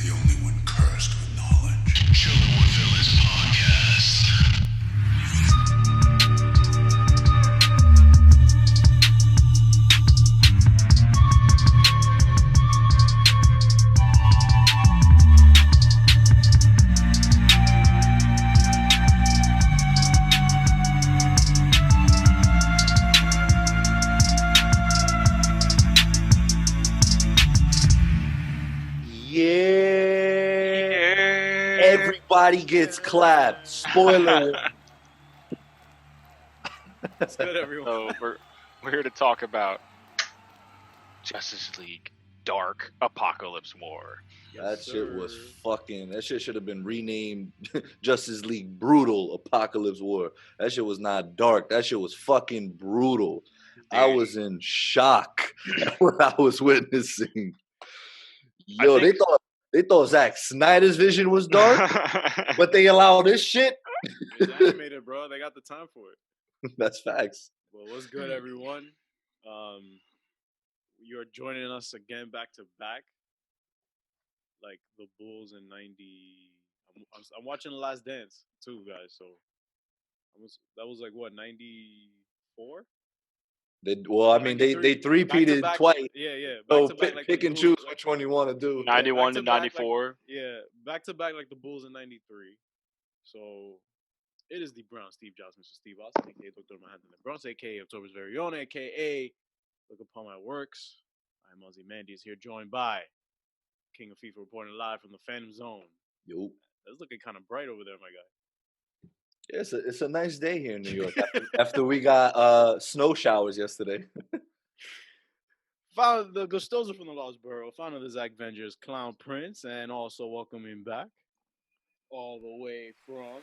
the only one cursed with knowledge. Chilllin With Villains Podcast. Everybody gets clapped. Spoiler. What's good, everyone? So we're here to talk about Justice League Dark Apokolips War. That shit should have been renamed Justice League Brutal Apokolips War. That shit was not dark. That shit was fucking brutal. I was in shock at what I was witnessing. Yo, they thought Zack Snyder's vision was dark, but they allow this shit. It's animated, bro. They got the time for it. That's facts. Well, what's good, everyone? You're joining us again back to back. Like the Bulls in 90. I'm watching The Last Dance too, guys. So that was like what, 94? They three-peated twice. Yeah. So pick and choose which one you want to do. 91 to 94. Back to back like the Bulls in 93. So it is the Brown Steve Johnson, Mr. Steve Austin, aka Dr. Manhattan the Bronx, aka October's very own, aka Look Upon My Works. I'm Ozzy Mandy, here joined by King of FIFA reporting live from the Phantom Zone. Yo. It's looking kind of bright over there, my guy. Yeah, it's a nice day here in New York after we got snow showers yesterday. Founder the Gustosa from the Lost Borough, founder of the Zach Vengers, Clown Prince, and also welcoming back all the way from...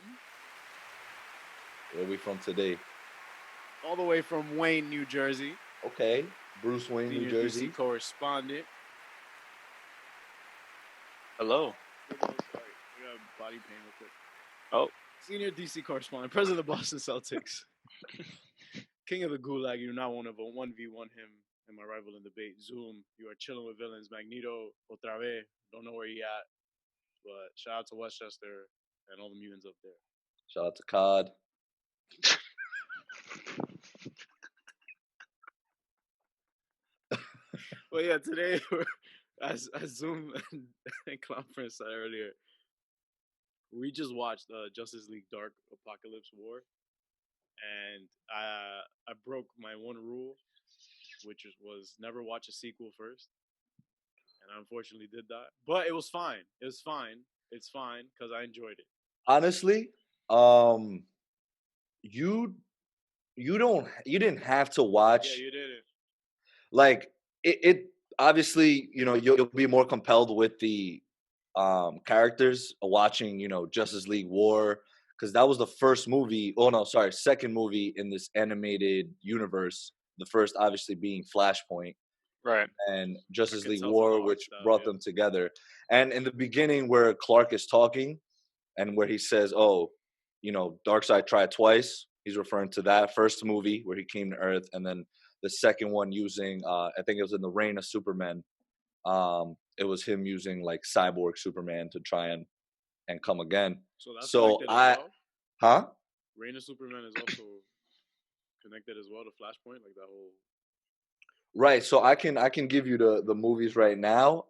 Where are we from today? All the way from Wayne, New Jersey. Okay, Bruce Wayne, New Jersey. DC correspondent. Hello. Sorry, I got body pain real quick. Oh. Senior DC correspondent, president of the Boston Celtics. King of the Gulag, you're not one of a 1v1 him and my rival in debate. Zoom, you are chilling with villains. Magneto, otra vez. Don't know where he at. But shout out to Westchester and all the mutants up there. Shout out to COD. Well, yeah, today, as Zoom and Clown Prince said earlier, we just watched Justice League Dark Apokolips War, and I broke my one rule, which was never watch a sequel first, and I unfortunately did that. But it was fine. It's fine because I enjoyed it. Honestly, you didn't have to watch. Yeah, you didn't. Like it obviously, you'll be more compelled with the characters watching, Justice League War, because that was the second movie in this animated universe. The first obviously being Flashpoint. Right. And Justice League War, which brought them together. And in the beginning where Clark is talking and where he says, Darkseid tried twice, he's referring to that first movie where he came to Earth, and then the second one using, I think it was in the Reign of Superman. It was him using like cyborg Superman to try and come again. So that's Huh? Reign of Superman is also connected as well to Flashpoint, like that whole. Right. So I can give you the movies right now.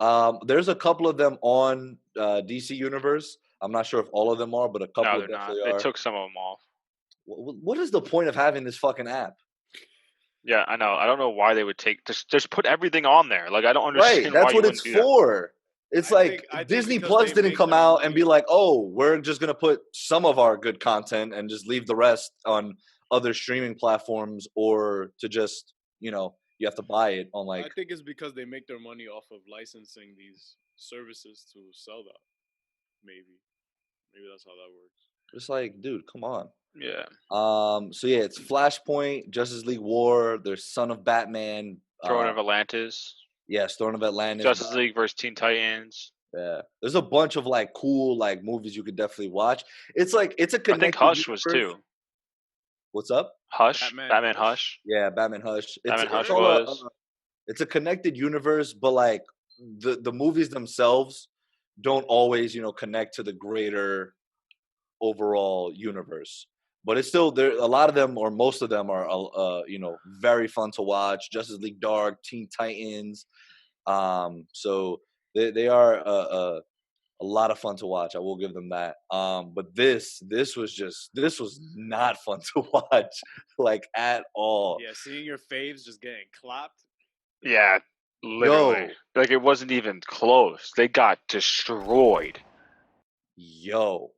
There's a couple of them on DC Universe. I'm not sure if all of them are, but a couple of definitely are. They took some of them off. What is the point of having this fucking app? Yeah, I know. I don't know why they would just put everything on there. Like, I don't understand. Right, that's why what it's for. It's I think Disney Plus didn't come out and be like, "Oh, we're just gonna put some of our good content and just leave the rest on other streaming platforms," or to just you have to buy it on like. I think it's because they make their money off of licensing these services to sell that. Maybe that's how that works. It's like, dude, come on. Yeah. So yeah, it's Flashpoint, Justice League War. There's Son of Batman, Throne of Atlantis. Yes, Throne of Atlantis. Justice League versus Teen Titans. Yeah, there's a bunch of like cool like movies you could definitely watch. It's like it's a connected. I think Hush universe. was too. What's up? Hush, Batman Hush. Yeah, Batman Hush. Hush was. It's a connected universe, but like the movies themselves don't always, connect to the greater overall universe. But it's still there. A lot of them, or most of them, are very fun to watch. Justice League Dark, Teen Titans. So they are a lot of fun to watch. I will give them that. But this was not fun to watch, like at all. Yeah, seeing your faves just getting clapped. Yeah, literally. Like it wasn't even close. They got destroyed. Yo.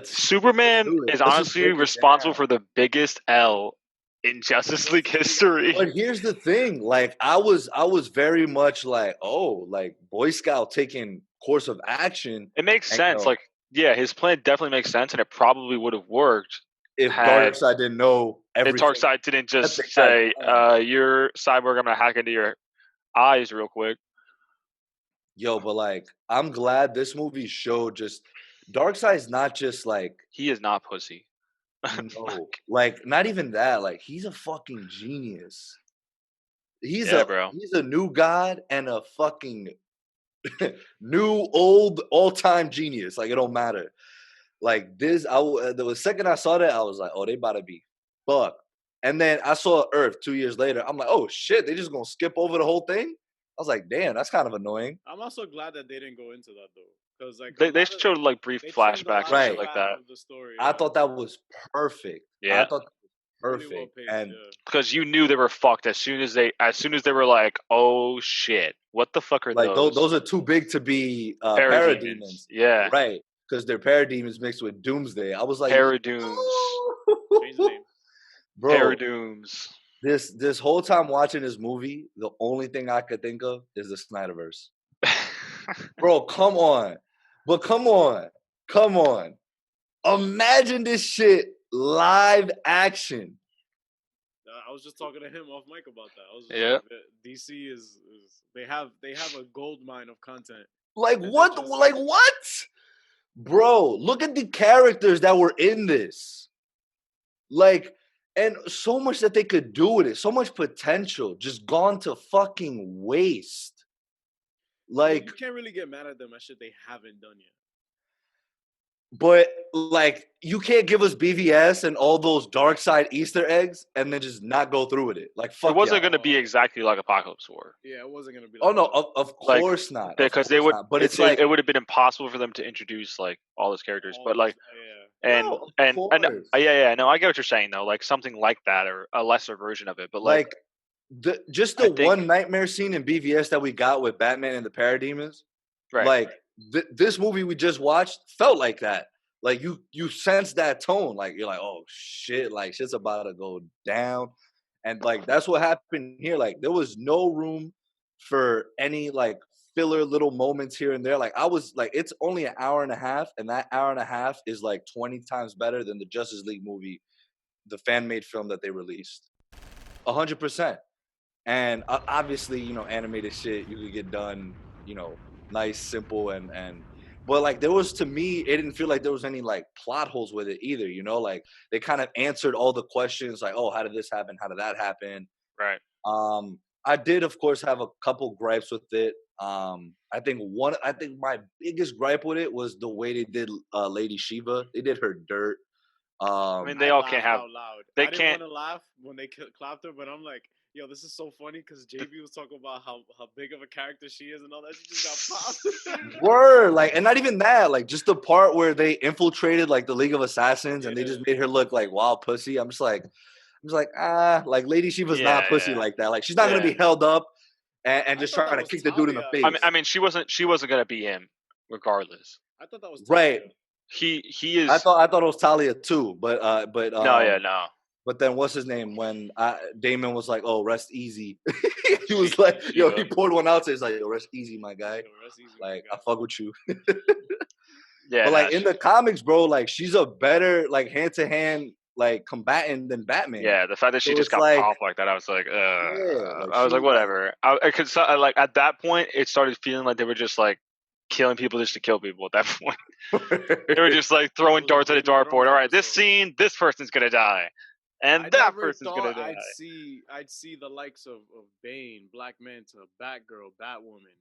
Superman is honestly responsible for the biggest L in Justice League history. But here's the thing, like I was very much like, oh, like Boy Scout taking course of action. It makes sense. Like, yeah, his plan definitely makes sense, and it probably would have worked if Darkseid didn't know everything. If Darkseid didn't just say, "You're Cyborg, I'm gonna hack into your eyes real quick." Yo, but like, I'm glad this movie showed just Darkseid's not just like he is not pussy. No, like not even that. Like he's a fucking genius. He's a new god and a fucking new old all-time genius. Like it don't matter. Like this, the second I saw that, I was like, oh, they about to be fucked. And then I saw Earth 2 years later. I'm like, oh shit, they just gonna skip over the whole thing. I was like, damn, that's kind of annoying. I'm also glad that they didn't go into that though. Because like they showed like brief flashbacks and shit like that. The story, I thought that was perfect. Yeah, I thought that was perfect, really and because you knew they were fucked as soon as they were like, oh shit, what the fuck are like those? Those are too big to be parademons. Yeah, right. Because they're parademons mixed with Doomsday. I was like, Paradooms, bro. Paradooms. This whole time watching this movie, the only thing I could think of is the Snyderverse. Bro, come on. But come on. Imagine this shit live action. I was just talking to him off mic about that. I was just like, DC is they have a gold mine of content. Like what? Like what? Bro, look at the characters that were in this. Like, and so much that they could do with it. So much potential just gone to fucking waste. Like you can't really get mad at them at shit they haven't done yet. But like you can't give us BVS and all those Darkseid Easter eggs and then just not go through with it. Like fuck. It wasn't going to be exactly like Apokolips War. Yeah, it wasn't going to be. Like of course not. Because they would. But it's like it would have been impossible for them to introduce like all those characters. But like, no, I get what you're saying though. Like something like that or a lesser version of it. But like the one nightmare scene in BVS that we got with Batman and the Parademons. Right. Like this movie we just watched felt like that. Like you sense that tone. Like you're like, oh shit, like shit's about to go down. And like that's what happened here. Like there was no room for any like filler little moments here and there. Like I was like, it's only an hour and a half, and that hour and a half is like 20 times better than the Justice League movie, the fan-made film that they released. 100%. And obviously, animated shit you could get done, nice, simple, and but like there was, to me, it didn't feel like there was any like plot holes with it either, like they kind of answered all the questions like, oh, how did this happen, how did that happen, right? I did of course have a couple gripes with it. I think my biggest gripe with it was the way they did Lady Shiva. They did her dirt. I mean, they all can't have loud. They I can't want to laugh when they clapped her, but I'm like, yo, this is so funny because JB was talking about how big of a character she is and all that. She just got popped. Word, like, and not even that, like, just the part where they infiltrated like the League of Assassins and they just made her look like wild pussy. I'm just like, like Lady Shiva's not pussy like that. Like, she's not gonna be held up and just trying to kick the dude in the face. I mean, she wasn't gonna be him, regardless. I thought that was right. He is. I thought it was Talia too, but no. But then what's his name? When Damon was like, "Oh, rest easy," he was like, "Yo," he poured one out. So he's like, "Yo, rest easy, my guy." Rest easy, like, I fuck with you. Yeah, but like in the comics, bro, like she's a better like hand to hand like combatant than Batman. Yeah, the fact that she just got popped like that, I was like, I was like, whatever. I could like at that point, it started feeling like they were just like killing people just to kill people. At that point, they were just like throwing darts at a dartboard. All right, this scene, this person's gonna die. And that person's gonna die. I'd see the likes of Bane, Black Manta, Batgirl, Batwoman,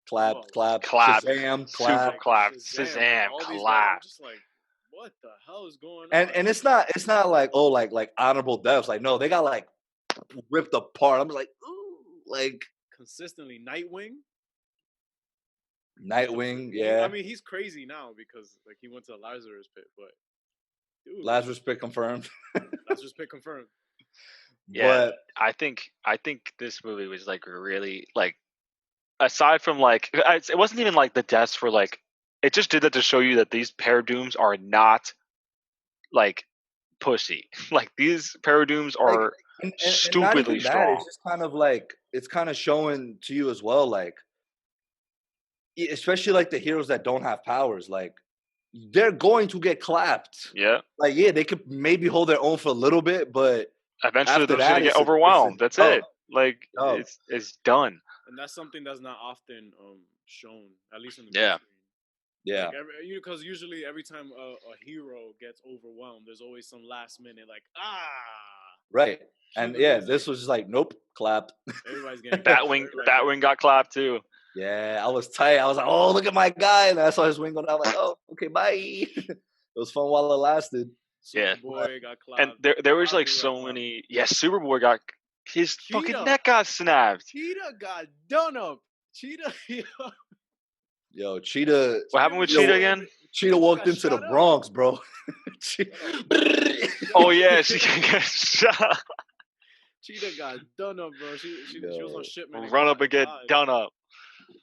clapped, clapped, Clapped. Shazam, Super clapped. clapped. Shazam, Shazam, all these guys, I'm clapped. just like, what the hell is going And on? and it's not like like honorable deaths. Like no, they got like ripped apart. I'm like ooh, like consistently Nightwing. Nightwing, yeah. I mean, he's crazy now because like he went to Lazarus Pit, but dude, Lazarus Pit confirmed. Lazarus Pit confirmed. Yeah, But I think this movie was like really like, aside from like, it wasn't even like the deaths were like, it just did that to show you that these Paradooms are not like pussy. Like these Paradooms are and not stupidly even that, strong. it's just kind of like it's kind of showing to you as well, like especially like the heroes that don't have powers, like they're going to get clapped. Yeah. Like yeah, they could maybe hold their own for a little bit, but Eventually after they're just that, gonna get it's overwhelmed. That's dub. it. Like Dub. it's done. And that's something that's not often shown, at least in the Yeah. big screen. Yeah. Because usually every time a hero gets overwhelmed, there's always some last minute like Right. And Super yeah, busy. this was just like nope, clapped. Everybody's getting Batwing got clapped too. Yeah, I was tight. I was like, oh, look at my guy. And I saw his wing go down. I'm like, oh, okay, bye. It was fun while it lasted. Yeah. Superboy got clapped. And there was like Bobby so got many. Yeah, Superboy got his fucking Cheetah. neck got snapped. Cheetah got done up. Cheetah. Yo, Cheetah. What happened with Cheetah Cheetah again? Cheetah walked got into the shot up. Bronx, bro. Oh yeah, she got shot. Cheetah got done up, bro. She was on shipment. Run up and get done up.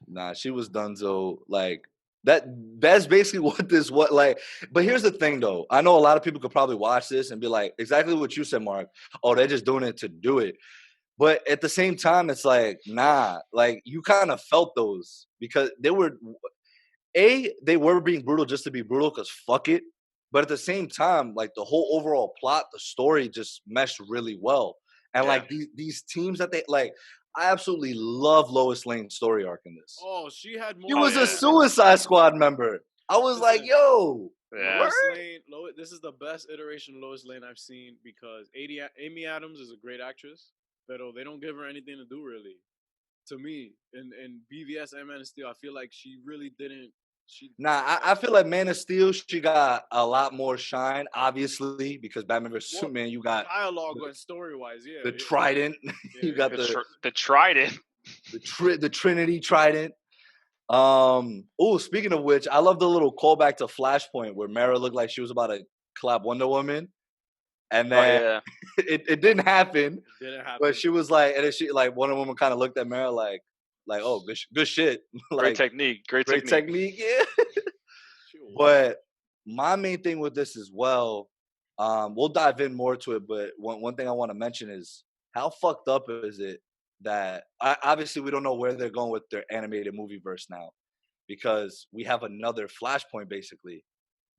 Nah, she was donezo. Like that's basically what like. But here's the thing, though. I know a lot of people could probably watch this and be like, exactly what you said, Mark. Oh, they're just doing it to do it. But at the same time, it's like, nah. Like you kind of felt those because they were being brutal just to be brutal because fuck it. But at the same time, like the whole overall plot, the story just meshed really well. And like these teams that they like. I absolutely love Lois Lane's story arc in this. Oh, she had more. She was a Suicide Squad member. I was like, yo. Yeah. Lois Lane, this is the best iteration of Lois Lane I've seen because Amy Adams is a great actress, but they don't give her anything to do really. To me, in BVS and Man of Steel, I feel like she really didn't. I feel like Man of Steel, she got a lot more shine, obviously, because Batman vs Superman, you got dialogue and story wise, yeah. The Trident, you got the Trident, the Trinity Trident. Speaking of which, I love the little callback to Flashpoint where Mara looked like she was about to clap Wonder Woman, and then it didn't happen. It didn't happen. But she was like, and then she like Wonder Woman kind of looked at Mara like, oh, good shit. Like, great technique. Yeah. But my main thing with this as well, we'll dive in more to it. But one thing I want to mention is how fucked up is it that obviously we don't know where they're going with their animated movie verse now, because we have another Flashpoint basically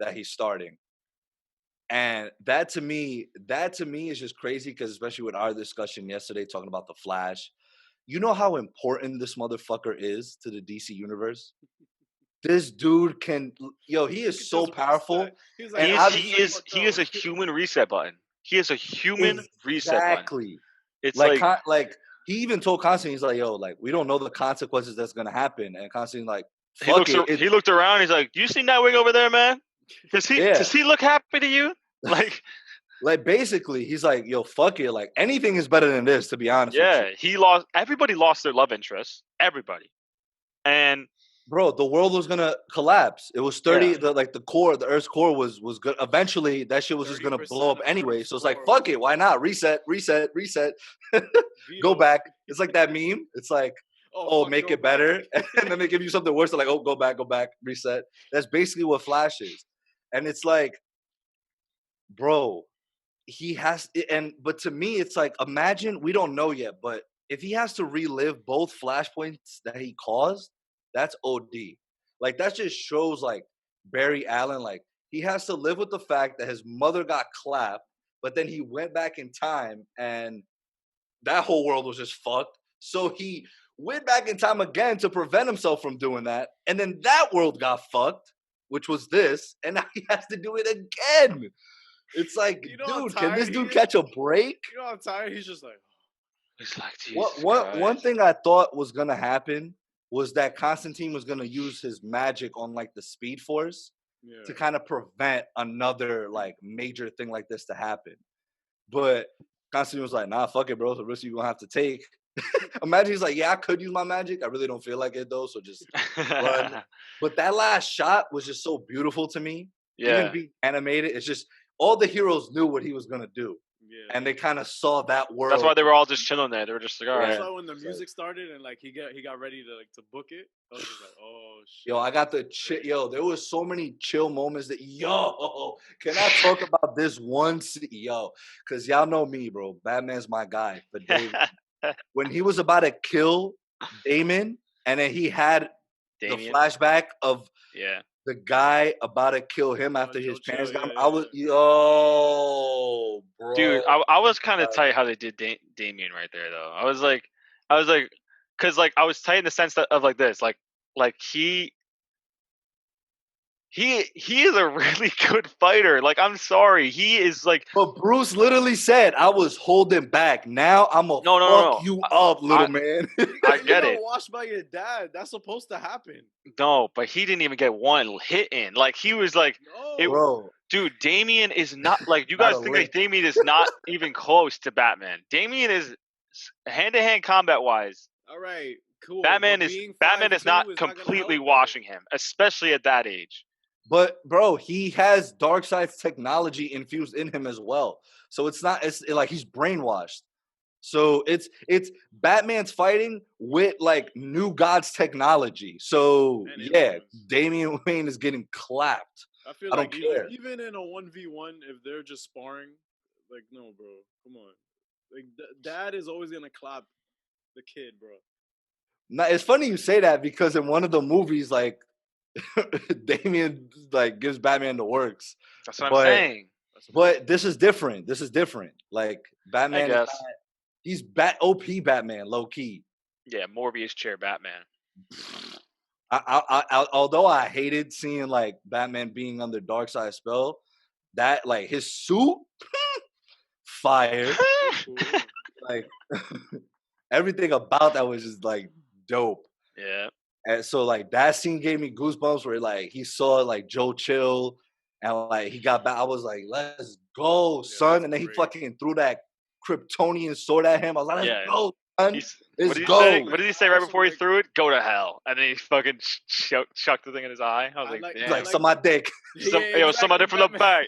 that he's starting. And that to me is just crazy because especially with our discussion yesterday talking about the Flash. You know how important this motherfucker is to the DC universe? This dude he is so powerful. He is a human reset button. He is a human reset button. Exactly. It's like he even told Constantine, he's like, yo, like, we don't know the consequences that's going to happen. And Constantine like, fuck he looked around. He's like, you see Nightwing over there, man? Does he look happy to you? Like basically, he's like, yo, fuck it. Like anything is better than this, to be honest. Yeah, everybody lost their love interest. Everybody. And bro, the world was gonna collapse. It was 30. The Earth's core was good. Eventually, that shit was just gonna blow up anyway. So it's like, fuck it. Why not? Reset. Go back. It's like that meme. It's like, make it better, and then they give you something worse. They're like, go back, reset. That's basically what Flash is, and it's like, bro. He has, but to me, it's like, imagine, we don't know yet, but if he has to relive both flashpoints that he caused, that's OD. Like, that just shows, like, Barry Allen, like, he has to live with the fact that his mother got clapped, but then he went back in time, and that whole world was just fucked. So he went back in time again to prevent himself from doing that, and then that world got fucked, which was this, and now he has to do it again. It's like, dude, can this dude catch a break? You know how tired he's just like. He's like, Jesus Christ. One thing I thought was gonna happen was that Constantine was gonna use his magic on like the Speed Force to kind of prevent another like major thing like this to happen. But Constantine was like, nah, fuck it, bro. The risk you're gonna have to take. Imagine he's like, yeah, I could use my magic. I really don't feel like it though, so just run. But that last shot was just so beautiful to me. Yeah. Even being animated, it's just all the heroes knew what he was gonna do. Yeah. And they kind of saw that world. That's why they were all just chilling there. They were just like, all right. So when the music started and like he got ready to book it, I was just like, oh shit. Yo, I got the yo. There was so many chill moments that can I talk about this one? Because y'all know me, bro. Batman's my guy. But when he was about to kill Damon, and then he had the flashback of the guy about to kill him after his parents got him. I was bro. Dude, I was kind of tight how they did Damien right there though. I was like, because like I was tight in the sense that of like this, like he is a really good fighter. Like, I'm sorry, he is like. But Bruce literally said, "I was holding back. Now I'm gonna fuck you up, little man." I get it. Washed by your dad. That's supposed to happen. No, but he didn't even get one hit in. Like, he was like, bro. Dude, Damien is not like you guys think like Damien is not even close to Batman. Damien is hand-to-hand combat wise. All right, cool. Batman is not completely washing him, especially at that age. But bro, he has Darkseid's technology infused in him as well. So it's like he's brainwashed. So it's Batman's fighting with like new God's technology. So Damian Wayne is getting clapped. I feel like even in a 1v1, if they're just sparring, like, no, bro, come on. Like, dad is always gonna clap the kid, bro. Now, it's funny you say that because in one of the movies, like, Damian like gives Batman the works. That's what I'm saying. But this is different. Like, Batman, he's OP Batman, low key. Yeah, Morbius chair Batman. Although I hated seeing like Batman being under Darkseid's spell, that like his suit, fire, like everything about that was just like dope. Yeah. And so like that scene gave me goosebumps where like he saw like Joe Chill and like he got back. I was like, let's go, son. And then he fucking threw that Kryptonian sword at him. I was like, let's go, son. Let's go. What did he say right before he threw it? Go to hell. And then he fucking chucked the thing in his eye. I was like, like suck my dick. Suck my dick from the back.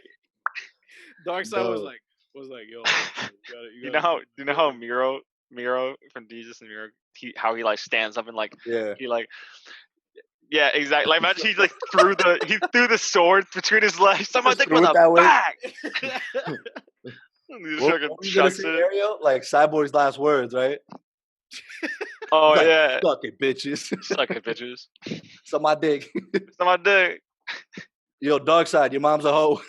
Darkseid was like, yo, you know how Miro from Jesus and Miro, how he like stands up and like he like exactly. Like imagine he like threw the sword between his legs. Someone think with a back. What you gonna say, Ariel? Like Cyborg's last words, right? Oh like, yeah. Suck it, bitches. Suck it, bitches. Suck my dick. Suck my dick. Yo, Darkseid, your mom's a hoe.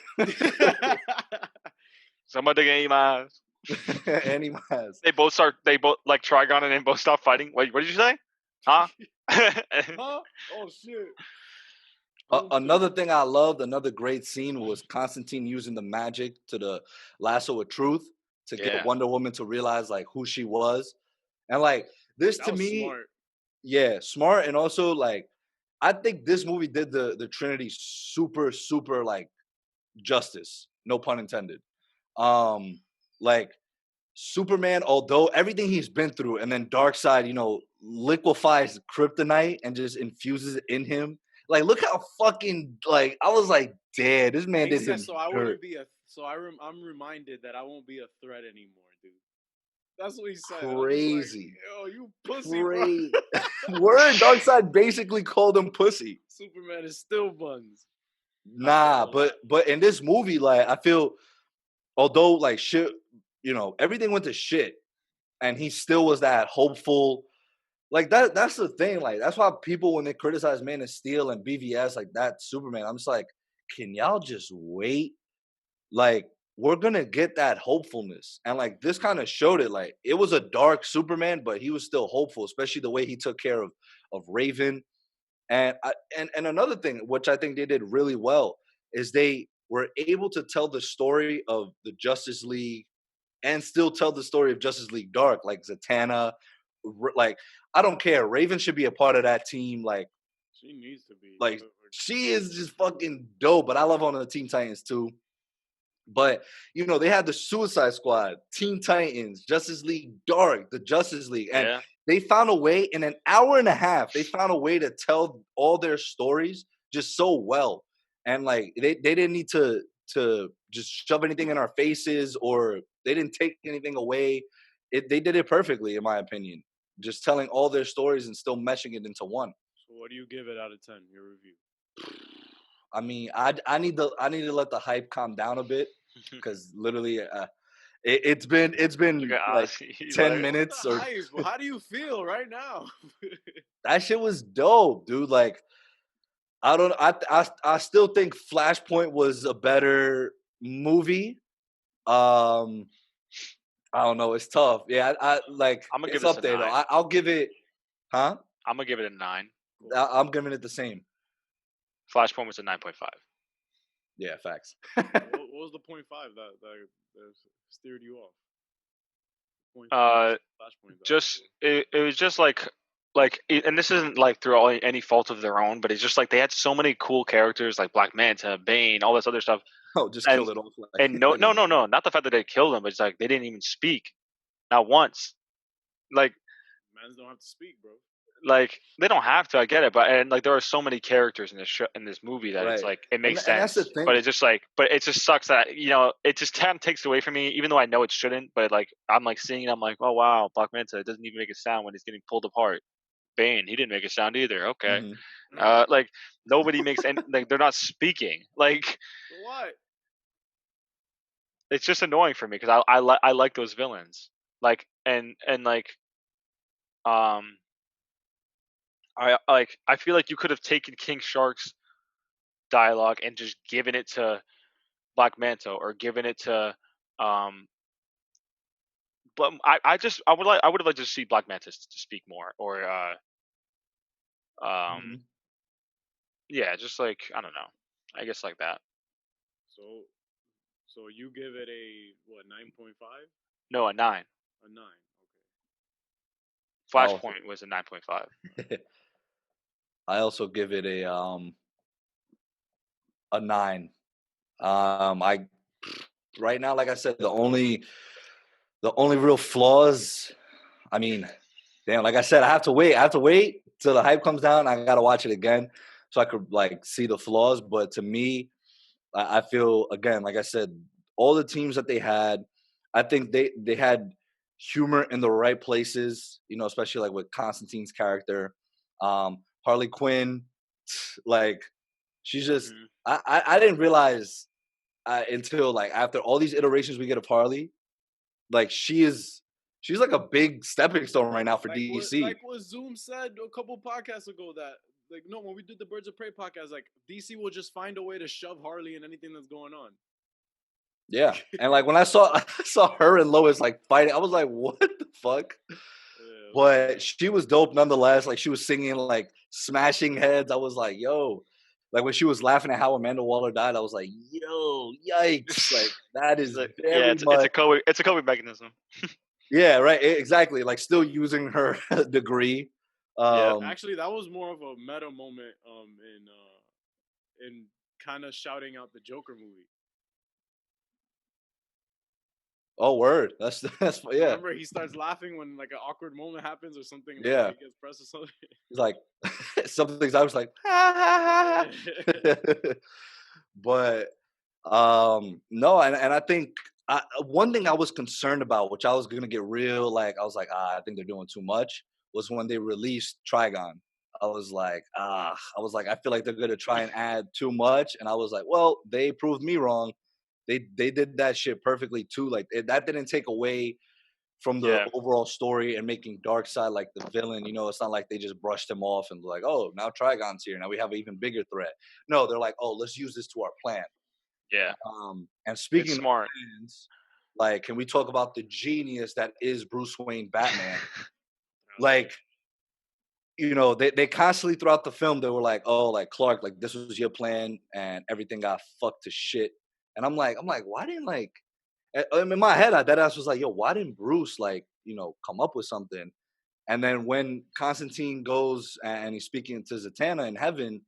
Suck my dick and eat my ass. And he has. They both like Trigon and then both stop fighting. Wait, what did you say? Huh? Huh? Oh shit. Another thing I loved, another great scene was Constantine using the magic to the lasso of truth to get Wonder Woman to realize like who she was. And like this to me, smart. Smart. And also like I think this movie did the Trinity super, super like justice. No pun intended. Like Superman, although everything he's been through, and then Darkseid, liquefies kryptonite and just infuses it in him. Like, look how fucking like I was like, damn, this man did some. So I wouldn't be I'm reminded that I won't be a threat anymore, dude. That's what he said. Crazy. Like, yo, you pussy, bro. Word, Darkseid basically called him pussy. Superman is still buns. Nah, but in this movie, like I feel, although like shit, everything went to shit, and he still was that hopeful. Like that's the thing. Like that's why people when they criticize Man of Steel and BVS like that Superman, I'm just like, can y'all just wait? Like we're gonna get that hopefulness, and like this kind of showed it. Like it was a dark Superman, but he was still hopeful, especially the way he took care of Raven. And another thing, which I think they did really well, is they were able to tell the story of the Justice League and still tell the story of Justice League Dark, like Zatanna, like I don't care. Raven should be a part of that team. She needs to be. Like she is just fucking dope. But I love her on the Teen Titans too. But they had the Suicide Squad, Teen Titans, Justice League Dark, the Justice League, and they found a way in an hour and a half. They found a way to tell all their stories just so well, and like they didn't need to just shove anything in our faces, or they didn't take anything away. They did it perfectly, in my opinion. Just telling all their stories and still meshing it into one. So what do you give it out of 10? Your review. I mean, I need to let the hype calm down a bit, because literally, it's been like 10 minutes. Or how do you feel right now? That shit was dope, dude. Like, I still think Flashpoint was a better movie. I don't know. It's tough. Yeah, I'm gonna give it up there though. I'll give it. Huh? I'm gonna give it a 9. I'm giving it the same. Flashpoint was a 9.5. Yeah, facts. What was the 0.5 that steered you off? It was just like, and this isn't like through any fault of their own, but it's just like they had so many cool characters like Black Manta, Bane, all this other stuff. Oh, just kill it all. And no, not the fact that they killed them, but it's like they didn't even speak, not once. Like, mans don't have to speak, bro. Like they don't have to. I get it, but like there are so many characters in this movie that it's like it makes sense. That's the thing. But it's just like, but it just sucks that it just takes away from me, even though I know it shouldn't. But like I'm like seeing it, I'm like, oh wow, Black Manta, it doesn't even make a sound when he's getting pulled apart. Bane, he didn't make a sound either. Okay, like nobody makes any, like they're not speaking. Like what? It's just annoying for me because I like those villains. Like and like I feel like you could have taken King Shark's dialogue and just given it to Black Manta or given it to but I would have liked to see Black Manta to speak more, or yeah, just like I don't know. I guess like that. So you give it a what, 9.5? No, a 9. A 9. Okay. Flashpoint was a 9.5. I also give it a 9. I right now, like I said, the only real flaws. I mean, damn, like I said, I have to wait till the hype comes down. I gotta watch it again so I could like see the flaws. But to me, I feel again, like I said, all the teams that they had, I think they had humor in the right places. Especially like with Constantine's character. Harley Quinn, like she's just I didn't realize until like after all these iterations we get of Harley, like she's like a big stepping stone right now for DC. Like what Zoom said a couple podcasts ago, that like when we did the Birds of Prey podcast, like DC will just find a way to shove Harley in anything that's going on. Yeah, and like when I saw her and Lois like fighting, I was like, what the fuck? But she was dope nonetheless. Like she was singing, like smashing heads. I was like, yo, like when she was laughing at how Amanda Waller died, I was like, yo, yikes! Like that is it's a coping mechanism. Yeah, right. Exactly. Like still using her degree. Actually, that was more of a meta moment. In kind of shouting out the Joker movie. Oh, word. That's yeah. Remember, he starts laughing when like an awkward moment happens or something. Like, yeah. he gets pressed or something. He's like, some things I was like, ha ha ha. But no, and I think one thing I was concerned about, which I was gonna get real, like I was like, I think they're doing too much, was when they released Trigon. I was like, I feel like they're gonna try and add too much, and I was like, well, they proved me wrong. They did that shit perfectly too. Like that didn't take away from the overall story and making Darkseid like the villain. It's not like they just brushed him off and like, oh, now Trigon's here. Now we have an even bigger threat. No, they're like, oh, let's use this to our plan. Yeah. And speaking of smart, plans, like, can we talk about the genius that is Bruce Wayne Batman? Like, they constantly throughout the film they were like, oh, like Clark, like this was your plan and everything got fucked to shit. And I'm like, why didn't like, in my head, that ass was like, yo, why didn't Bruce like, come up with something? And then when Constantine goes and he's speaking to Zatanna in heaven,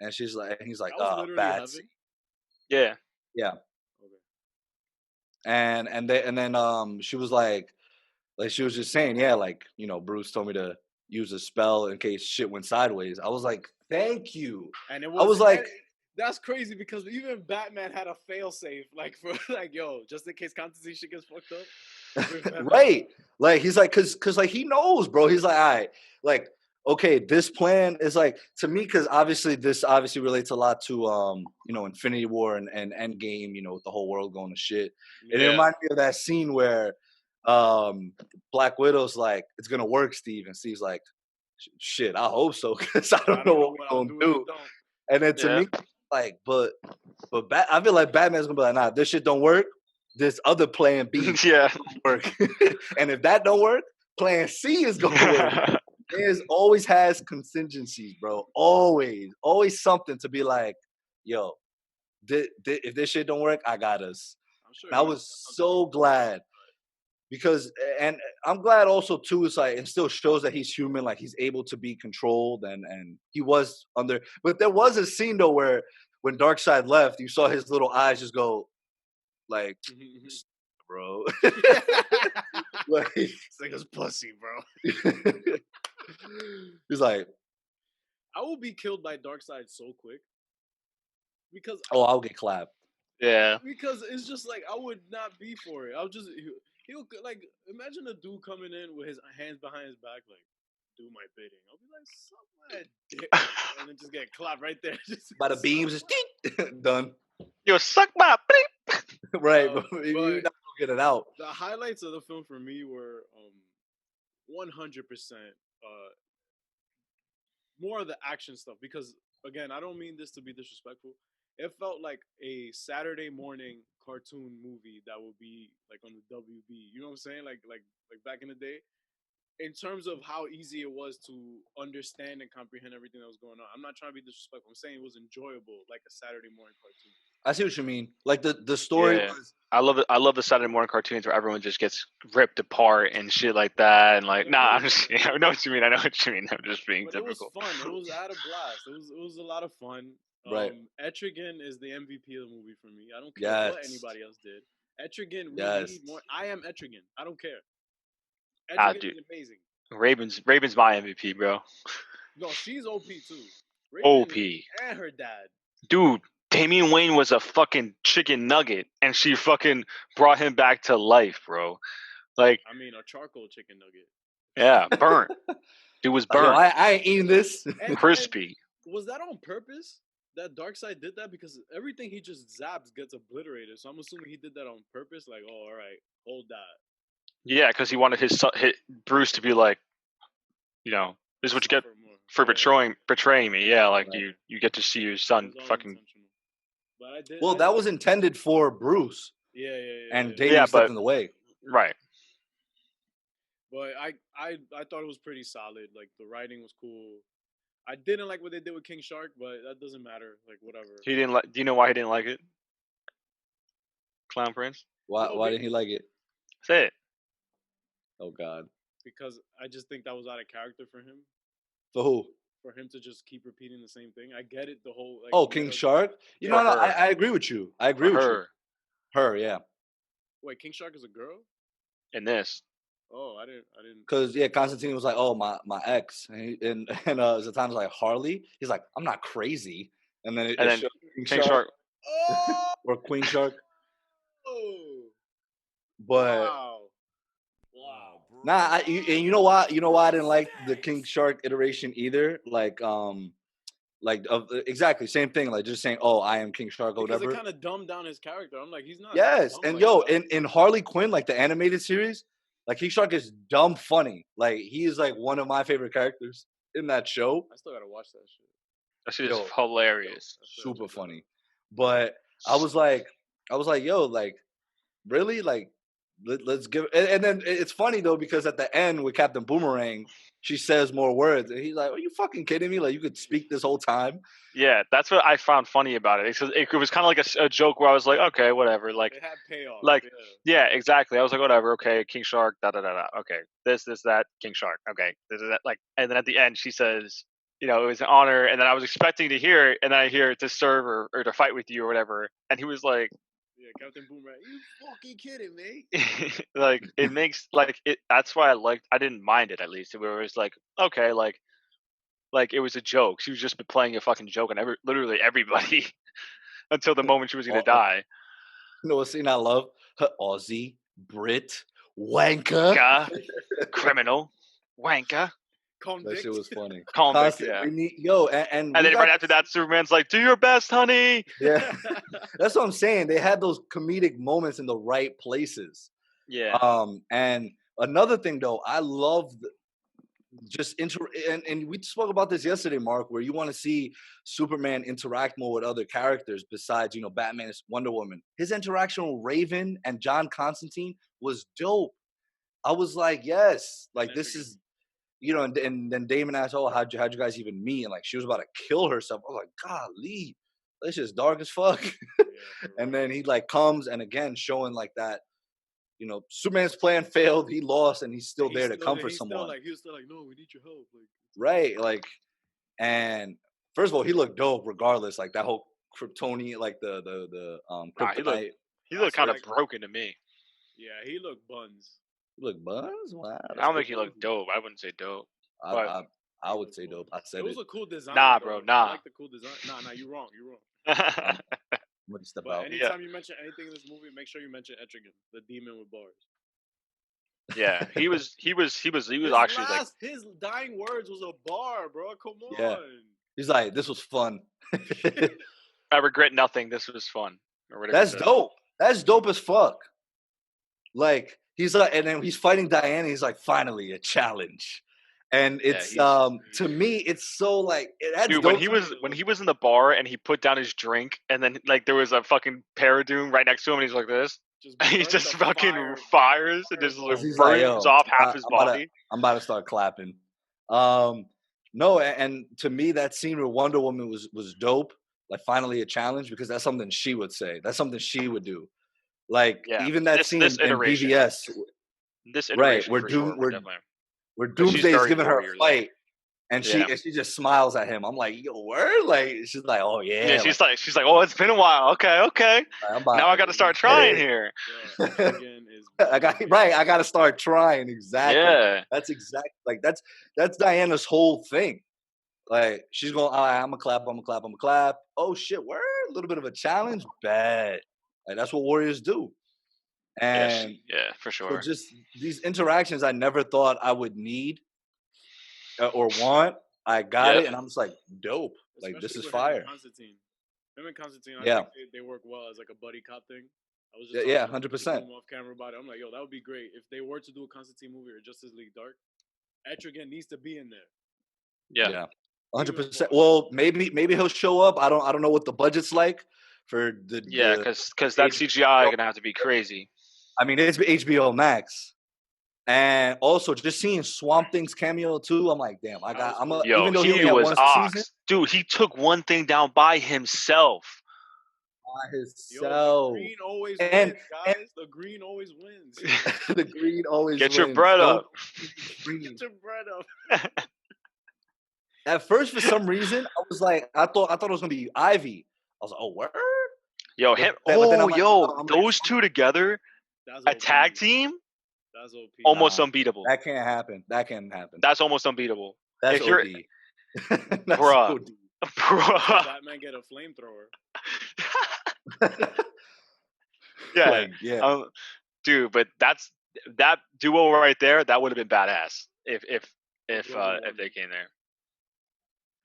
and he's like, That was literally bats. heaven? Yeah. Yeah. Okay. And then she was like she was just saying, yeah, like, you know, Bruce told me to use a spell in case shit went sideways. I was like, thank you. And it I was like, that's crazy because even Batman had a failsafe, like for like, yo, just in case Constantine shit gets fucked up. right. Like he's like, cause like he knows, bro. He's like, all right, like, okay, this plan is like to me, cause this obviously relates a lot to you know, Infinity War and Endgame, you know, with the whole world going to shit. It reminded me of that scene where Black Widow's like, it's gonna work, Steve, and Steve's like, shit, I hope so, cause I don't know what we're gonna do. And then to me, like, but I feel like Batman's gonna be like, nah, this shit don't work. This other plan B work. And if that don't work, plan C is gonna work. There's always has contingencies, bro. Always something to be like, yo, if this shit don't work, I got us. Sure I was so glad because, and I'm glad also too. It's like it still shows that he's human, like he's able to be controlled, and he was under. But there was a scene though where when Darkseid left, you saw his little eyes just go, like, bro. Like, this nigga's pussy, bro. He's like, I will be killed by Darkseid so quick because I'll get clapped. Yeah. Because it's just like I would not be for it. I'll just he'll like imagine a dude coming in with his hands behind his back, like, do my bidding. I'll be like, suck my dick, and then just get clapped right there. Just by the beams, just done. Yo, suck my beep. Right, but you're not gonna get it out. The highlights of the film for me were 100% more of the action stuff, because again, I don't mean this to be disrespectful. It felt like a Saturday morning cartoon movie that would be like on the WB. You know what I'm saying? Like back in the day. In terms of how easy it was to understand and comprehend everything that was going on. I'm not trying to be disrespectful. I'm saying it was enjoyable, like a Saturday morning cartoon. I see what you mean. Like the story was. I love it. I love the Saturday morning cartoons where everyone just gets ripped apart and shit like that. And like, nah, I'm just. I know what you mean. I know what you mean. I'm just being typical. It was fun. It was at a blast. It was a lot of fun. Right. Etrigan is the MVP of the movie for me. I don't care what anybody else did. Etrigan, we need more. I am Etrigan. I don't care. Etrigan is amazing. Raven's my MVP, bro. No, she's OP too. Raven OP. And her dad. Dude, Damian Wayne was a fucking chicken nugget, and she fucking brought him back to life, bro. Like, I mean, a charcoal chicken nugget. Yeah, burnt. Dude was burnt. I ain't eating this. Crispy. Was that on purpose? That Darkseid did that? Because everything he just zaps gets obliterated. So I'm assuming he did that on purpose. Like, oh, all right, hold that. Yeah, because he wanted his son, Bruce to be like, you know, this is what you get for betraying me. Yeah, like you get to see your son fucking. But that was intended for Bruce. Yeah. And Damian stepped in the way. Right. But I thought it was pretty solid. Like the writing was cool. I didn't like what they did with King Shark, but that doesn't matter. Like whatever. He didn't like. Do you know why he didn't like it? Clown Prince. Why didn't he like it? Say it. Oh God. Because I just think that was out of character for him. For who? For him to just keep repeating the same thing. I get it. The whole. Like, King Shark. You know, I agree with you. I agree with you. Her, yeah. Wait, King Shark is a girl? In this. Oh, I didn't. Because Constantine was like, "Oh, my ex," and Zatanna's like, "Harley." He's like, "I'm not crazy." And then it King Shark. Or Queen Shark. Oh. But wow. Nah, and you know why? You know why I didn't like the King Shark iteration either. Exactly same thing. Like just saying, "Oh, I am King Shark," or whatever. Because it kind of dumbed down his character. I'm like, he's not. Yes, and in Harley Quinn, like the animated series, like King Shark is dumb funny. Like he is like one of my favorite characters in that show. I still gotta watch that shit. That shit is hilarious. Super funny. But I was like, yo, like, really? Like, let's give. And then it's funny though because at the end with Captain Boomerang, she says more words, and he's like, "Are you fucking kidding me? Like you could speak this whole time?" Yeah, that's what I found funny about it. It was kind of like a joke where I was like, okay, whatever. Like, It had payoff. like, yeah, exactly. I was like, whatever. Okay, King Shark. Da da da da. Okay, this that. King Shark. Okay, this that. Like, and then at the end, she says, it was an honor. And then I was expecting to hear it, and then I hear to serve or to fight with you or whatever. And he was like, yeah, Captain Boomerang, you fucking kidding me? like it makes like it. That's why I didn't mind it at least. It was like okay, like it was a joke. She was just playing a fucking joke on literally everybody until the moment she was gonna die. You know what scene I love? Aussie, Brit, wanker, criminal, wanker. Convict. That shit was funny. Convict, yeah. And then right after that, Superman's like, "Do your best, honey." Yeah, that's what I'm saying. They had those comedic moments in the right places. Yeah. And another thing though, I love and we spoke about this yesterday, Mark, where you want to see Superman interact more with other characters besides, Batman and Wonder Woman. His interaction with Raven and John Constantine was dope. I was like, yes, like this is. And then Damon asked, "Oh, how'd you guys even meet?" And like she was about to kill herself. I was like, "Golly, this is dark as fuck." And then he like comes and again showing like that, Superman's plan failed. He lost, and he's still there to comfort someone. He was still like, "No, we need your help." Right, like, and first of all, he looked dope regardless. Like that whole Kryptonian, like the kryptonite. He looked kind of broken to me. Yeah, he looked buns. Look, Buzz? Wow. I don't think he looked dope. I wouldn't say dope. I would say dope. I said it. It was a cool design. Nah, bro. Nah. I like the cool design. Nah, you're wrong. I'm gonna step out. Anytime you mention anything in this movie, make sure you mention Etrigan, the demon with bars. Yeah, he was actually like his dying words was a bar, bro. Come on. Yeah. He's like, this was fun. I regret nothing. This was fun. Or whatever. That's dope. That's dope as fuck. Like. He's like, and then he's fighting Diana. He's like, finally a challenge, and it's to me, it's so like dude. When he was in the bar and he put down his drink, and then like there was a fucking Paradoon right next to him, and he's like this. He just fucking fires and just burns off half his body. I'm about to start clapping. No, and to me, that scene with Wonder Woman was dope. Like finally a challenge because that's something she would say. That's something she would do. Like even that scene in BVS, right? Where Doomsday's giving her a fight, and she just smiles at him. I'm like, yo, word? Like she's like, oh yeah. She's like, oh, it's been a while. Okay. Now I got to start trying here. I got to start trying. Exactly. Yeah. That's exactly like that's Diana's whole thing. Like she's going, I'm gonna clap. Oh shit, word? A little bit of a challenge, bad. Like that's what warriors do. And yeah, for sure. So just these interactions I never thought I would need or want. I got it, and I'm just like, dope. Especially like this is fire. Him and Constantine, I think they work well as like a buddy cop thing. I was just 100%. Off camera about it. I'm like, yo, that would be great if they were to do a Constantine movie or Justice League Dark. Etrigan needs to be in there. Yeah. 100%. Well, maybe he'll show up. I don't know what the budget's like for the because that CGI gonna have to be crazy. I mean, it's HBO Max, and also just seeing Swamp Thing's cameo too. I'm like, damn, even though he was Ox, dude. He took one thing down by himself. Yo, the green always wins, guys. The green always wins. The green always Get wins. your bread up. Get your bread up. At first, for some reason, I was like, I thought it was gonna be Ivy. I was like, oh, word. Yo, those two together, a tag team, that's OP. Almost unbeatable. That can't happen. That's almost unbeatable. That's if OD. That's bruh. OD. Batman get a flamethrower. Dude, but that duo right there. That would have been badass if they came there.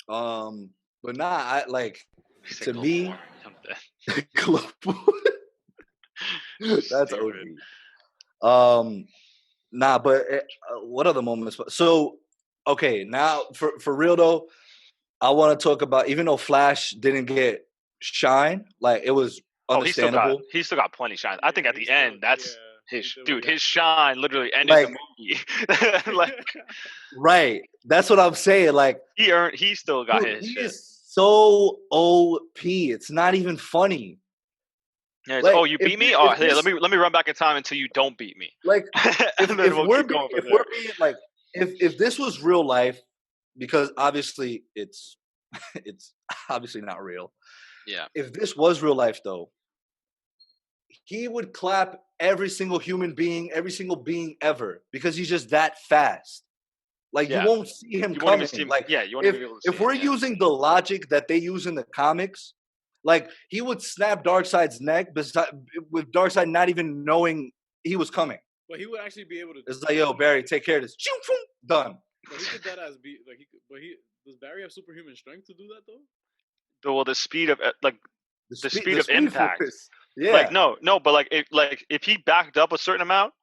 But nah, I like to me. That's OD. Nah, but what other moments? So, okay, now for real though, I want to talk about even though Flash didn't get shine, like it was understandable. He still got plenty of shine. I think at the end, His shine literally ended the movie. Like, right. That's what I'm saying. Like he still got his he shit. is so OP. It's not even funny. Yeah, like, you beat me? Oh, hey, let me run back in time until you don't beat me. Like if we're being like if this was real life, because obviously it's obviously not real. Yeah. If this was real life though, he would clap every single human being, every single being ever, because he's just that fast. Like you won't see him coming. You won't even be able to see if we're using the logic that they use in the comics, like he would snap Darkseid's neck with Darkseid not even knowing he was coming. But he would actually be able to. It's like, yo, Barry, take care of this. Done. But he could that as be like does Barry have superhuman strength to do that though? Well, the speed of the speed of impact. Yeah. Like no, but like if he backed up a certain amount,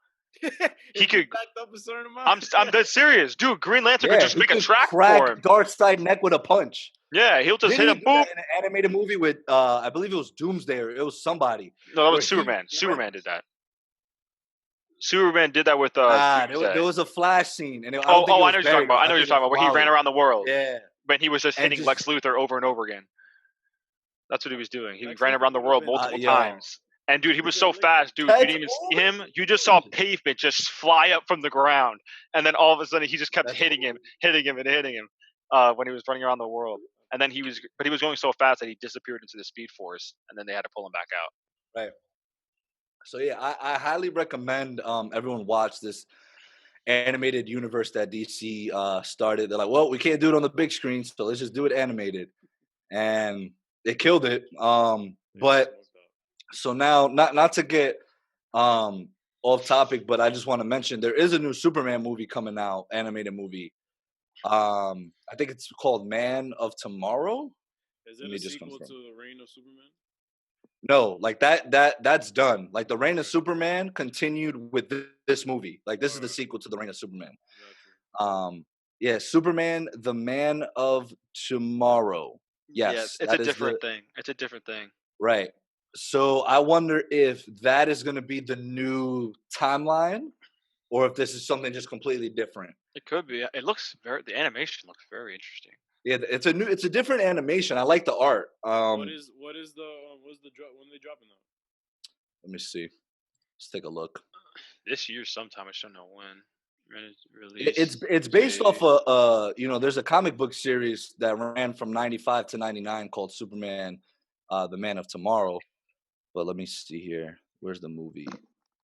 he could backed up a certain amount. I'm dead serious, dude. Green Lantern could just make a track crack for him. Darkseid neck with a punch. Yeah, he'll just hit him. Boop. In an animated movie with I believe it was Doomsday or it was somebody. No, that was Superman. Superman did that. Superman did that with there was a Flash scene, and I know what you're talking about. Where he ran around the world. Yeah, but he was just hitting Lex Luthor over and over again. That's what he was doing. He ran around the world multiple times. And dude, he was so fast, dude. You didn't even see him. You just saw pavement just fly up from the ground, and then all of a sudden he just kept hitting him, when he was running around the world. And then he was going so fast that he disappeared into the Speed Force, and then they had to pull him back out. Right. So yeah, I highly recommend everyone watch this animated universe that DC started. They're like, well, we can't do it on the big screen, so let's just do it animated, and they killed it. But so now, not to get off topic, but I just want to mention there is a new Superman movie coming out, animated movie. I think it's called Man of Tomorrow. Is it a sequel to The Reign of Superman? No, like that's done. Like The Reign of Superman continued with this movie. Like this is the sequel to The Reign of Superman. Yeah, Superman, the Man of Tomorrow. Yes, it's a different thing. It's a different thing. Right. So I wonder if that is going to be the new timeline, or if this is something just completely different. It could be. The animation looks very interesting. Yeah, it's a different animation. I like the art. What's the when are they dropping that? Let me see. Let's take a look. This year sometime. I don't know when. It's based off there's a comic book series that ran from 95 to 99 called Superman, the Man of Tomorrow. But let me see here. Where's the movie?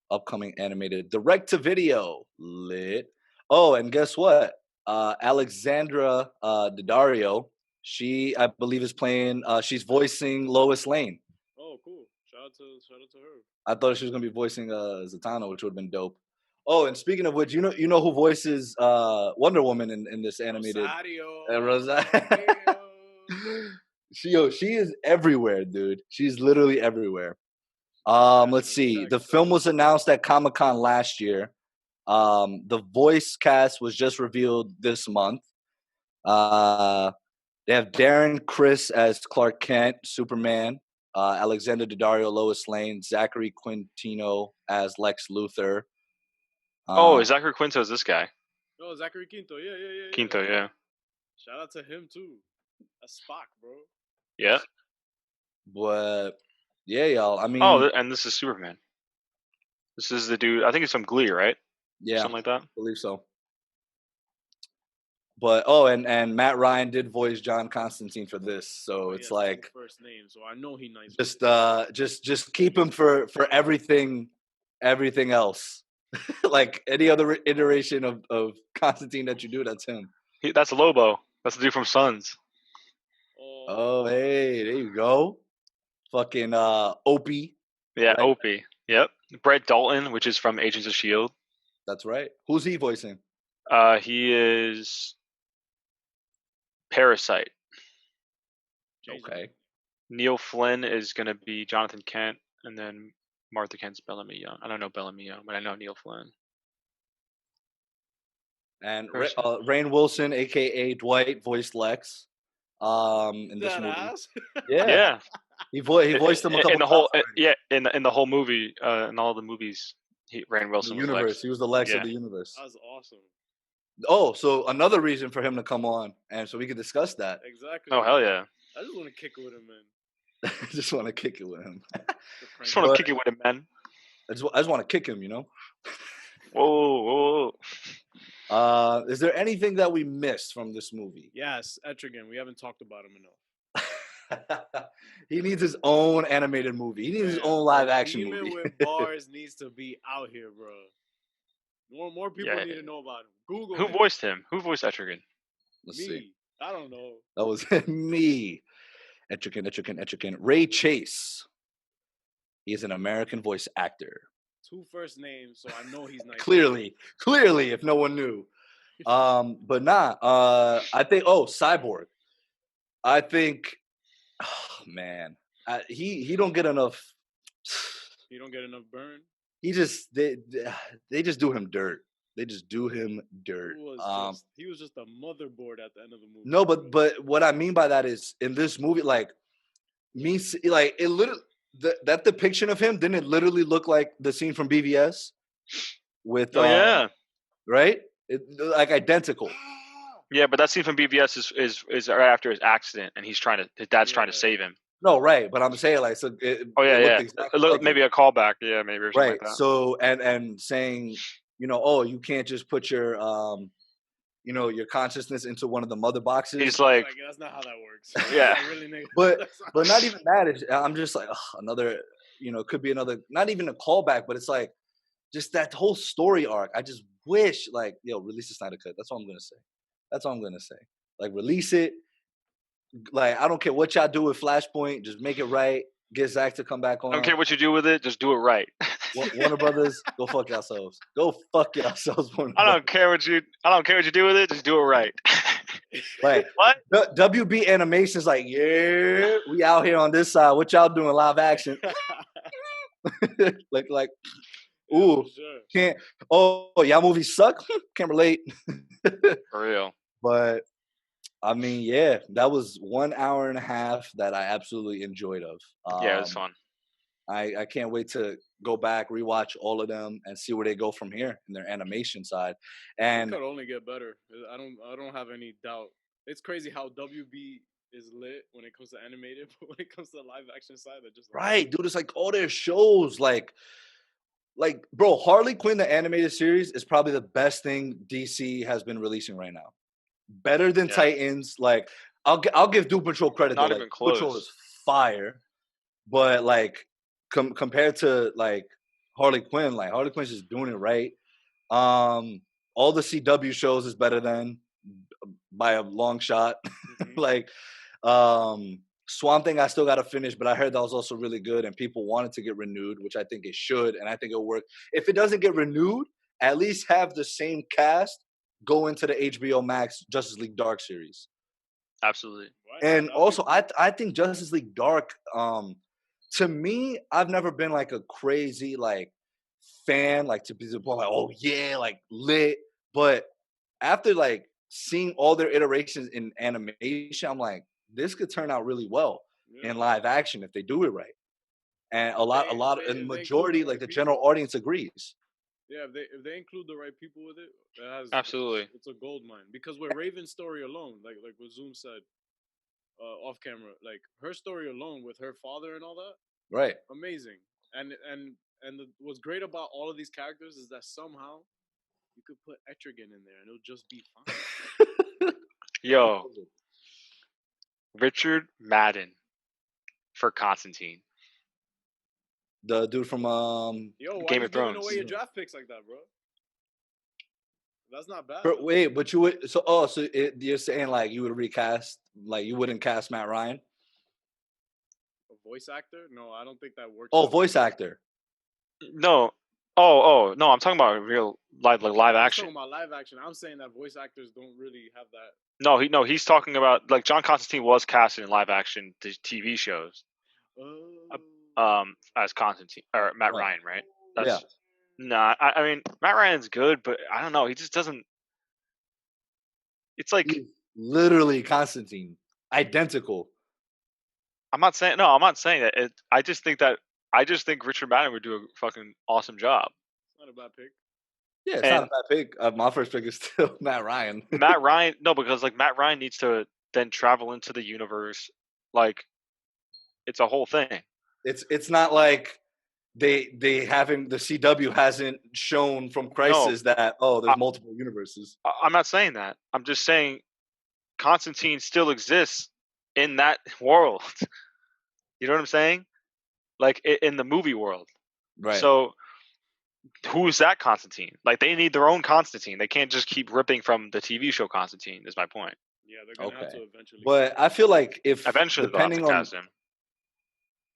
Upcoming animated direct-to-video. Lit. Oh, and guess what? Alexandra Daddario, she, I believe, is playing, she's voicing Lois Lane. Oh, cool. Shout out to her. I thought she was going to be voicing Zatanna, which would have been dope. Oh, and speaking of which, you know who voices Wonder Woman in this animated? Rosario. She is everywhere, dude. She's literally everywhere. Let's see. The film was announced at Comic-Con last year. The voice cast was just revealed this month. They have Darren Criss as Clark Kent, Superman. Alexander Daddario, Lois Lane. Zachary Quintino as Lex Luthor. Zachary Quinto is this guy. Oh, Zachary Quinto. Yeah. Quinto, yeah. Shout out to him, too. That's Spock, bro. Yeah. But, yeah, y'all. I mean... Oh, and this is Superman. This is the dude... I think it's from Glee, right? Yeah. Something like that? I believe so. But, and Matt Ryan did voice John Constantine for this. So it's like... First name, so I know he nice. Just keep him for everything else. Like any other iteration of Constantine that you do, that's him. That's Lobo. That's the dude from Sons. Oh, hey, there you go. Fucking Opie. Yeah, right? Opie. Yep. Brett Dalton, which is from Agents of S.H.I.E.L.D. That's right. Who's he voicing? He is Parasite. Okay. Neil Flynn is going to be Jonathan Kent, and then Martha Kent's Bellamy Young. I don't know Bellamy Young, but I know Neil Flynn. And Rainn Wilson, a.k.a. Dwight, voiced Lex in this movie. Yeah. He voiced him a couple in the whole in the whole movie in all the movies Rainn Wilson The was universe. Lex. He was the Lex Yeah. of the universe. That was awesome. Oh, so another reason for him to come on, and so we could discuss that. Exactly. Oh hell yeah! I just want to kick it with him, man. I just want to kick it with him. Just want to kick it with him, man. I just want to kick him, you know. Whoa. Is there anything that we missed from this movie? Yes, Etrigan. We haven't talked about him enough. He needs his own animated movie. He needs his own live action Demon movie. with bars needs to be out here, bro. More people need to know about him. Google. Who voiced him? Who voiced Etrigan? Let's Me. see. I don't know. That was me. Etrigan. Ray Chase. He is an American voice actor. 2 first names, so I know he's not. Clearly, if no one knew. But I think Cyborg. I think man, he don't get enough. He don't get enough burn. He just they just do him dirt. They just do him dirt. He was just a motherboard at the end of the movie. No, but what I mean by that is in this movie, like it literally that depiction of him didn't it literally look like the scene from BVS with right? Like identical. Yeah, but that scene from BVS is right after his accident, and his dad's trying to save him. No, right, but I'm saying like so. Maybe a callback, yeah, maybe or something like that. So and saying, you can't just put your your consciousness into one of the mother boxes. He's like, that's not how that works. Yeah, but not even that. I'm just like another, could be another. Not even a callback, but it's like just that whole story arc. I just wish release the Snyder Cut. That's all I'm gonna say. Like release it. Like I don't care what y'all do with Flashpoint, just make it right. Get Zach to come back on. I don't care what you do with it, just do it right. Warner Brothers, go fuck yourselves. Go fuck yourselves. I don't care what you do with it, just do it right. Like what? WB Animation's like, yeah, we out here on this side. What y'all doing live action? like, ooh, can't. Oh, y'all movies suck. Can't relate. For real. But I mean, yeah, that was 1 hour and a half that I absolutely enjoyed. Yeah, it was fun. I can't wait to go back, rewatch all of them, and see where they go from here in their animation side. And it could only get better. I don't have any doubt. It's crazy how WB is lit when it comes to animated, but when it comes to the live action side, they're just right, dude. It's like all their shows, like, bro, Harley Quinn the animated series is probably the best thing DC has been releasing right now. Better than Titans. Like, I'll give Doom Patrol credit. Not even close. Doom Patrol is fire, but like compared to like Harley Quinn, like Harley Quinn's just doing it right. All the CW shows is better than by a long shot. Mm-hmm. Like Swamp Thing, I still got to finish, but I heard that was also really good, and people wanted to get renewed, which I think it should, and I think it'll work. If it doesn't get renewed, at least have the same cast go into the HBO Max Justice League Dark series. Absolutely. And also, I think Justice League Dark, to me, I've never been like a crazy like fan, like to be like, oh yeah, like lit. But after like seeing all their iterations in animation, I'm like, this could turn out really well in live action if they do it right. And the majority, like the general audience agrees. Yeah, if they include the right people with it, absolutely, it's a gold mine. Because with Raven's story alone, like what Zoom said off camera, like her story alone with her father and all that, right? Amazing. And what's great about all of these characters is that somehow you could put Etrigan in there and it'll just be fine. Yo, Richard Madden for Constantine. The dude from Game of Thrones. Giving away your draft picks like that, bro. That's not bad. Wait, but you would you're saying like you would recast, like you wouldn't cast Matt Ryan? A voice actor? No, I don't think that works. Oh, voice actor. No. Oh, no, I'm talking about real live action. I'm talking about live action. I'm saying that voice actors don't really have that. No, he's talking about like John Constantine was casted in live action TV shows. As Constantine or Matt Ryan, right? That's, Nah, I mean Matt Ryan's good, but I don't know. He just doesn't. It's like he's literally Constantine, identical. I'm not saying that. I just think Richard Madden would do a fucking awesome job. It's not Not a bad pick. Yeah, it's not a bad pick. My first pick is still Matt Ryan. Matt Ryan, no, because like Matt Ryan needs to then travel into the universe. Like, it's a whole thing. It's not like they haven't, the CW hasn't shown from Crisis that there's multiple universes. I'm not saying that. I'm just saying Constantine still exists in that world. You know what I'm saying? Like in the movie world. Right. So who's that Constantine? Like they need their own Constantine. They can't just keep ripping from the TV show Constantine. Is my point. Yeah, they're gonna have to eventually. But I feel like if eventually depending they'll have to cast him.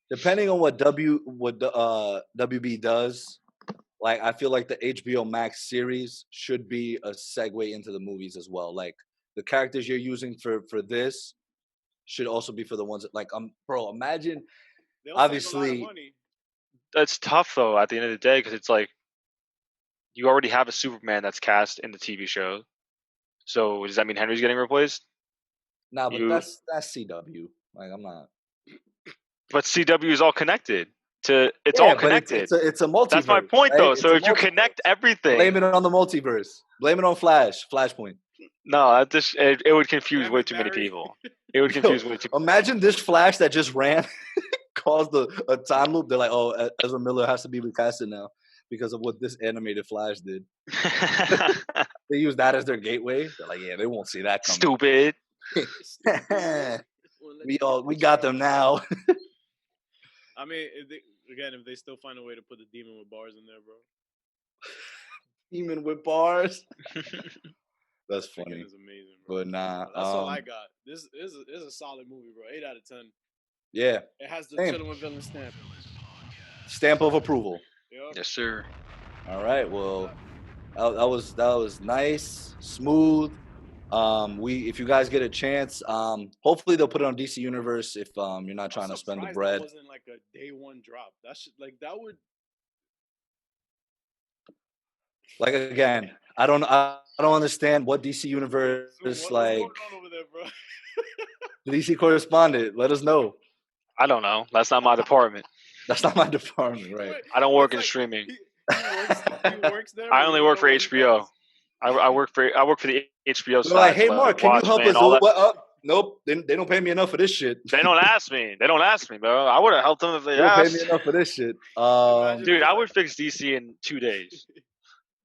Depending on what WB does, like I feel like the HBO Max series should be a segue into the movies as well. Like the characters you're using for this should also be for the ones that, like, bro, imagine. Obviously, that's tough though. At the end of the day, because it's like you already have a Superman that's cast in the TV show. So does that mean Henry's getting replaced? No, but that's CW. Like I'm not. But CW is all connected. It's all connected. It's a multiverse. That's my point, right? though. So if you connect everything, blame it on the multiverse. Blame it on Flashpoint. No, it would confuse way too many people. It would confuse way too. Imagine this Flash that just ran caused a time loop. They're like, oh, Ezra Miller has to be recasted now because of what this animated Flash did. They use that as their gateway. They're like, yeah, they won't see that coming. Stupid. we got them now. I mean, if they still find a way to put the demon with bars in there, bro. Demon with bars. That's funny. It's amazing, bro. But nah. That's all I got. This is a solid movie, bro. 8 out of 10. Yeah. It has the Chilllin With Villains stamp. Stamp of approval. Yep. Yes, sir. All right. Well, that was nice, smooth. If you guys get a chance, hopefully they'll put it on DC Universe if you're not trying to spend the bread. That wasn't like a day one drop. That would. Like again, I don't understand what DC Universe What's like. What's going on over there, bro? DC correspondent, let us know. I don't know. That's not my department. That's not my department, right? I don't work in streaming. He works there. I only work for HBO. I work for the HBO side. Like, hey Mark, can you help us? Nope, they don't pay me enough for this shit. They don't ask me, bro. I would have helped them if they asked. They don't pay me enough for this shit. Dude, I would fix DC in 2 days.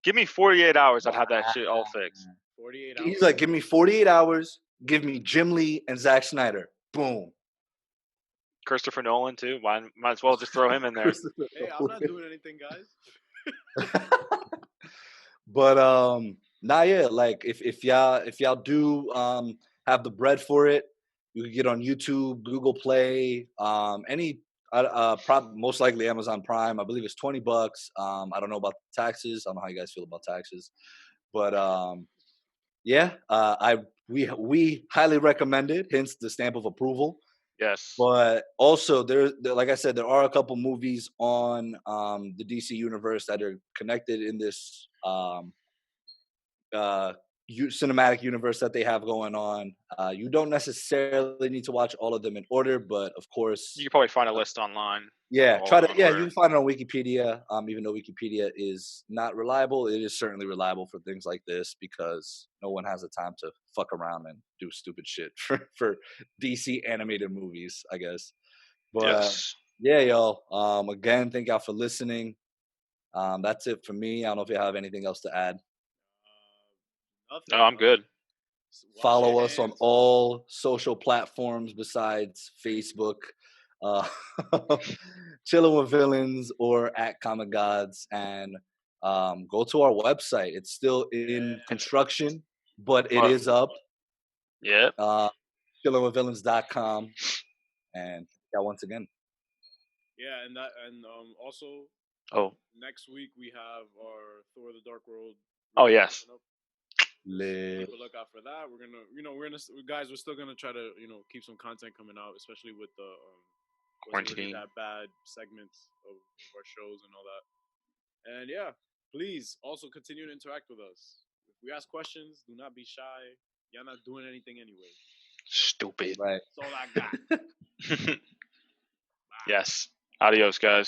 Give me 48 hours, I'd have that shit all fixed. 48 hours. He's like, give me 48 hours. Give me Jim Lee and Zack Snyder. Boom. Christopher Nolan too. Might as well just throw him in there. Hey, I'm not doing anything, guys. But yeah, like if y'all do have the bread for it, you can get on YouTube, Google Play, most likely Amazon Prime. I believe it's $20. I don't know about taxes. I don't know how you guys feel about taxes, but yeah, we highly recommend it. Hence the stamp of approval. Yes. But also, there, like I said, there are a couple movies on the DC universe that are connected in this cinematic universe that they have going on. You don't necessarily need to watch all of them in order, but of course, you can probably find a list online. Yeah, you can find it on Wikipedia. Even though Wikipedia is not reliable, it is certainly reliable for things like this because no one has the time to fuck around and do stupid shit for DC animated movies, I guess. But yes. Yeah, y'all. Again, thank y'all for listening. That's it for me. I don't know if you have anything else to add. No, I'm good. Follow us on all social platforms besides Facebook. Chilllin With Villains or at Comic Gods, and go to our website. It's still in construction, but it is up. Yeah. ChillinWithVillains.com. And yeah, once again. Yeah, and also. Oh. Next week we have our Thor: The Dark World. Oh yes. Keep a lookout for that. We're still gonna try to keep some content coming out, especially with the quarantine, that bad segments of our shows and all that. And yeah, please also continue to interact with us. If we ask questions, do not be shy. Y'all not doing anything anyway. Stupid. Right. That's all I got. Yes. Adios, guys.